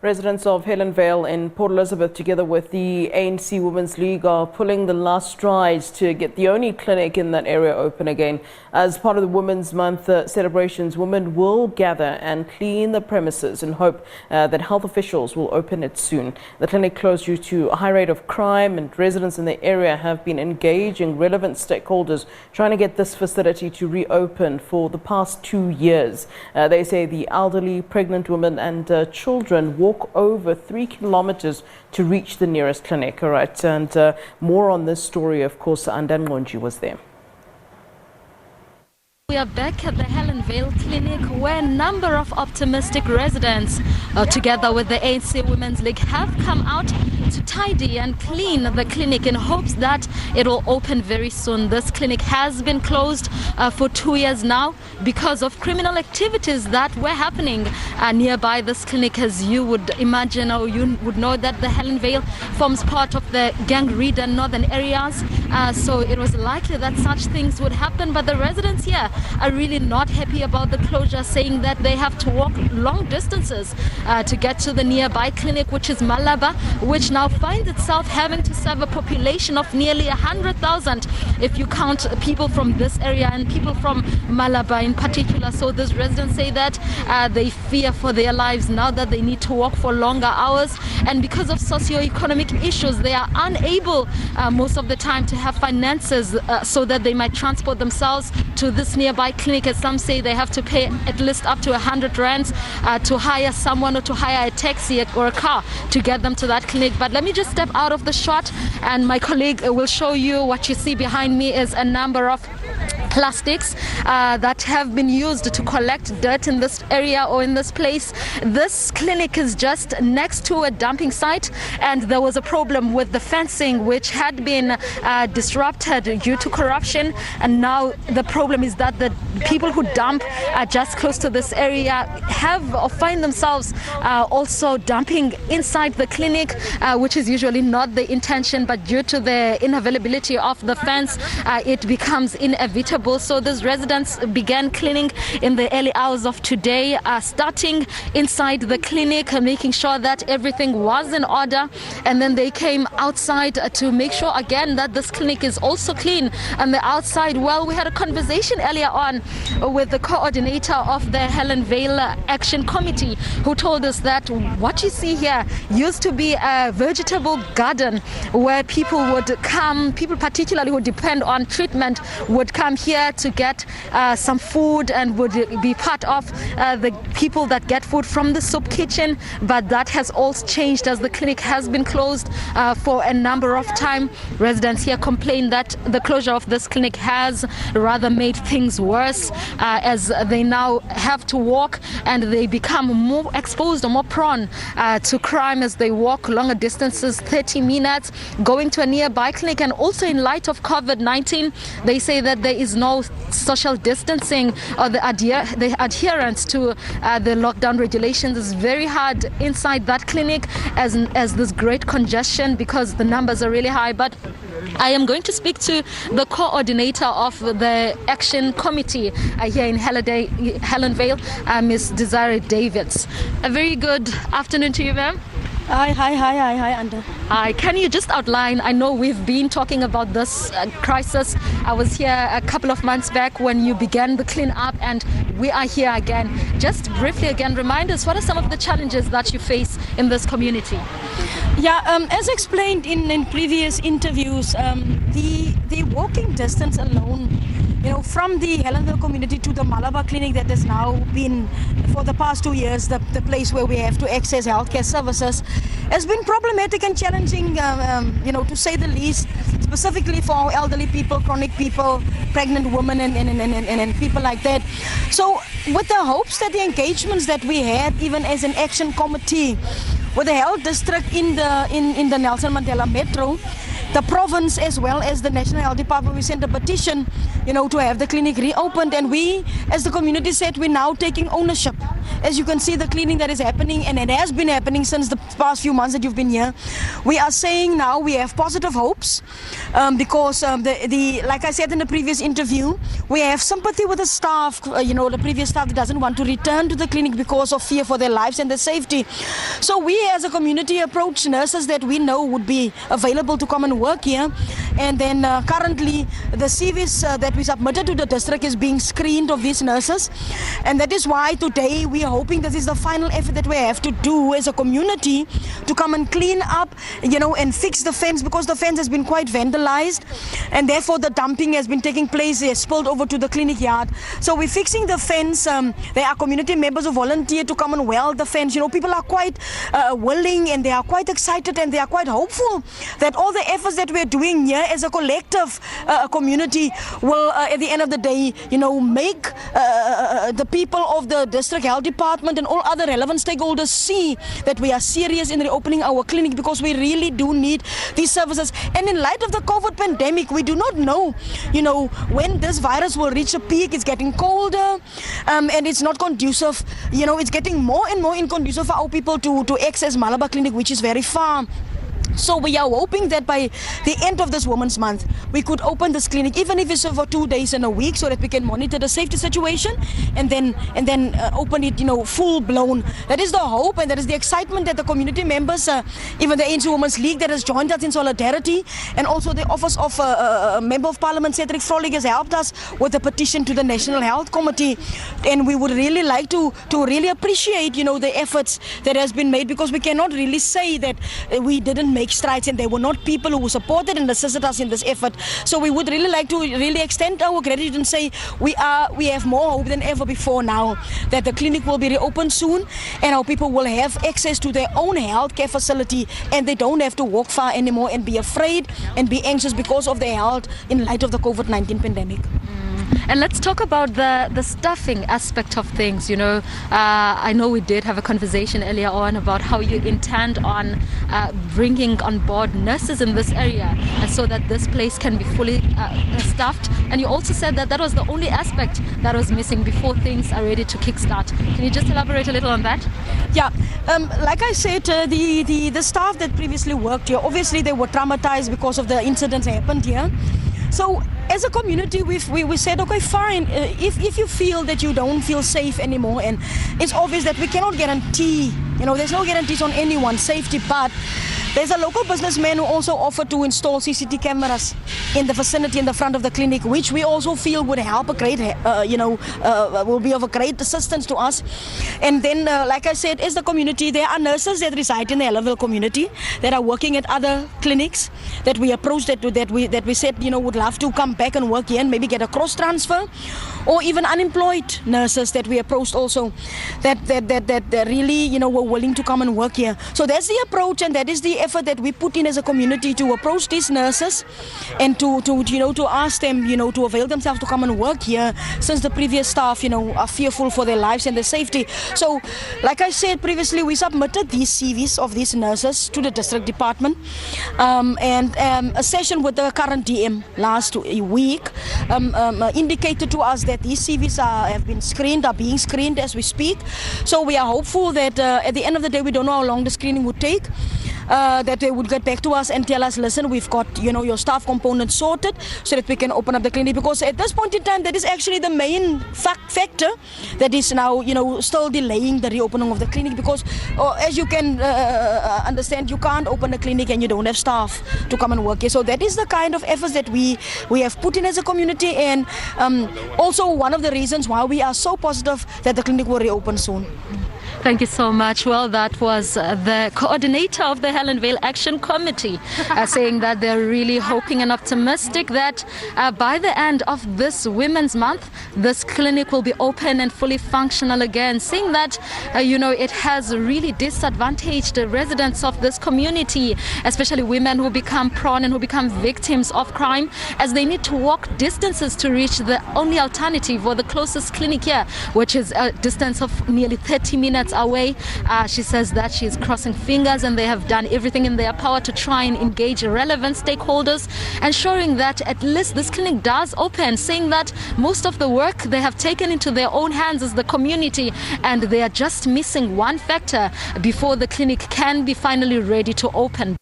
Residents of Helenvale in Port Elizabeth, together with the ANC Women's League, are pulling the last strides to get the only clinic in that area open again. As part of the Women's Month celebrations, women will gather and clean the premises in hope that health officials will open it soon. The clinic closed due to a high rate of crime, and residents in the area have been engaging relevant stakeholders trying to get this facility to reopen for the past 2 years. They say the elderly, pregnant women and children walk over 3 kilometers to reach the nearest clinic. All right, and more on this story, of course, Anda Nqonji was there. We are back at the Helenvale clinic, where a number of optimistic residents, together with the ANC Women's League, have come out to tidy and clean the clinic in hopes that it will open very soon. This clinic has been closed for 2 years now because of criminal activities that were happening nearby this clinic. As you would imagine, or you would know, that the Helenvale forms part of the gang-ridden northern areas, so it was likely that such things would happen. But the residents here are really not happy about the closure, saying that they have to walk long distances to get to the nearby clinic, which is Malaba, which now finds itself having to serve a population of nearly 100,000 if you count people from this area and people from Malaba in particular. So these residents say that they fear for their lives now that they need to walk for longer hours, and because of socio-economic issues they are unable most of the time to have finances so that they might transport themselves to this nearby clinic. As some say, they have to pay at least up to 100 rands to hire someone or to hire a taxi or a car to get them to that clinic. But let me just step out of the shot, and my colleague will show you. What you see behind me is a number of plastics that have been used to collect dirt in this area or in this place. This clinic is just next to a dumping site, and there was a problem with the fencing which had been disrupted due to corruption, and now the problem is that the people who dump just close to this area have or find themselves also dumping inside the clinic, which is usually not the intention, but due to the inavailability of the fence it becomes inevitable. So these residents began cleaning in the early hours of today, starting inside the clinic, making sure that everything was in order, and then they came outside to make sure again that this clinic is also clean on the outside. Well, we had a conversation earlier on with the coordinator of the Helenvale Action Committee, who told us that what you see here used to be a vegetable garden where people would come, people particularly who depend on treatment, would come here to get some food and would be part of the people that get food from the soup kitchen. But that has all changed as the clinic has been closed for a number of time. Residents here complain that the closure of this clinic has rather made things worse, as they now have to walk and they become more exposed or more prone to crime as they walk longer distances, 30 minutes, going to a nearby clinic. And also in light of COVID-19, they say that there is no social distancing, or the adherence to the lockdown regulations is very hard inside that clinic, as this great congestion, because the numbers are really high. But I am going to speak to the coordinator of the Action Committee here in Helenvale, Ms. Desiree Davids. A very good afternoon to you, ma'am. Hi, Anda. Hi, can you just outline, I know we've been talking about this crisis. I was here a couple of months back when you began the clean up, and we are here again. Just briefly again, remind us, what are some of the challenges that you face in this community? Yeah, as explained in previous interviews, the walking distance alone, from the Helenvale community to the Malaba clinic that has now been for the past 2 years the place where we have to access healthcare services, has been problematic and challenging, to say the least, specifically for our elderly people, chronic people, pregnant women and people like that. So with the hopes that the engagements that we had, even as an action committee with the health district in the Nelson Mandela Metro, the province as well as the National Health Department, we sent a petition, to have the clinic reopened, and we, as the community said, we're now taking ownership. As you can see, the cleaning that is happening, and it has been happening since the past few months that you've been here. We are saying now we have positive hopes because like I said in the previous interview, we have sympathy with the staff, the previous staff that doesn't want to return to the clinic because of fear for their lives and their safety. So we as a community approach nurses that we know would be available to come and work here, and then currently the CVs that we submitted to the district is being screened of these nurses, and that is why today we are hoping this is the final effort that we have to do as a community to come and clean up, and fix the fence, because the fence has been quite vandalized, and therefore the dumping has been taking place. It has spilled over to the clinic yard. So we're fixing the fence. There are community members who volunteer to come and weld the fence. People are quite willing, and they are quite excited, and they are quite hopeful that all the efforts that we're doing here as a collective community will, at the end of the day, make the people of the district health department and all other relevant stakeholders see that we are serious in reopening our clinic, because we really do need these services. And in light of the COVID pandemic, we do not know, when this virus will reach a peak. It's getting colder, and it's not conducive. It's getting more and more inconducive for our people to access Malabar Clinic, which is very far. So we are hoping that by the end of this Women's Month, we could open this clinic, even if it's for 2 days in a week, so that we can monitor the safety situation and then open it, full blown. That is the hope, and that is the excitement that the community members, even the ANC Women's League that has joined us in solidarity, and also the Office of Member of Parliament, Cedric Frolik, has helped us with a petition to the National Health Committee. And we would really like to really appreciate, the efforts that has been made, because we cannot really say that we didn't make strides, and there were not people who supported and assisted us in this effort. So we would really like to really extend our gratitude and say we have more hope than ever before now that the clinic will be reopened soon, and our people will have access to their own healthcare facility, and they don't have to walk far anymore and be afraid and be anxious because of their health in light of the COVID-19 pandemic. And let's talk about the staffing aspect of things. I know we did have a conversation earlier on about how you intend on bringing on board nurses in this area, so that this place can be fully staffed. And you also said that that was the only aspect that was missing before things are ready to kickstart. Can you just elaborate a little on that? Yeah, like I said, the staff that previously worked here, obviously they were traumatized because of the incidents that happened here. So as a community, we said, okay, fine, if you feel that you don't feel safe anymore, and it's obvious that we cannot guarantee, there's no guarantees on anyone's safety, but there's a local businessman who also offered to install CCTV cameras in the vicinity in the front of the clinic, which we also feel would help a great, will be of a great assistance to us. And then, like I said, as the community, there are nurses that reside in the Helenvale community that are working at other clinics that we approached, that we said, would love to come back and work here and maybe get a cross transfer, or even unemployed nurses that we approached also that really, were willing to come and work here. So that's the approach, and that is the effort that we put in as a community to approach these nurses and to ask them, to avail themselves to come and work here, since the previous staff, are fearful for their lives and their safety. So, like I said previously, we submitted these CVs of these nurses to the district department, and a session with the current DM last week indicated to us that these CVs are being screened as we speak. So we are hopeful that at the end of the day, we don't know how long the screening would take, that they would get back to us and tell us, listen, we've got your staff component sorted, so that we can open up the clinic. Because at this point in time, that is actually the main factor that is now still delaying the reopening of the clinic, because as you can understand, you can't open a clinic and you don't have staff to come and work here. So that is the kind of efforts that we have put in as a community, and also one of the reasons why we are so positive that the clinic will reopen soon. Thank you so much. Well, that was the coordinator of the Helenvale Action Committee saying that they're really hoping and optimistic that by the end of this Women's Month, this clinic will be open and fully functional again, saying that, it has really disadvantaged the residents of this community, especially women who become prone and who become victims of crime, as they need to walk distances to reach the only alternative or the closest clinic here, which is a distance of nearly 30 minutes minutes away. She says that she's crossing fingers and they have done everything in their power to try and engage relevant stakeholders, ensuring that at least this clinic does open, saying that most of the work they have taken into their own hands as the community, and they are just missing one factor before the clinic can be finally ready to open.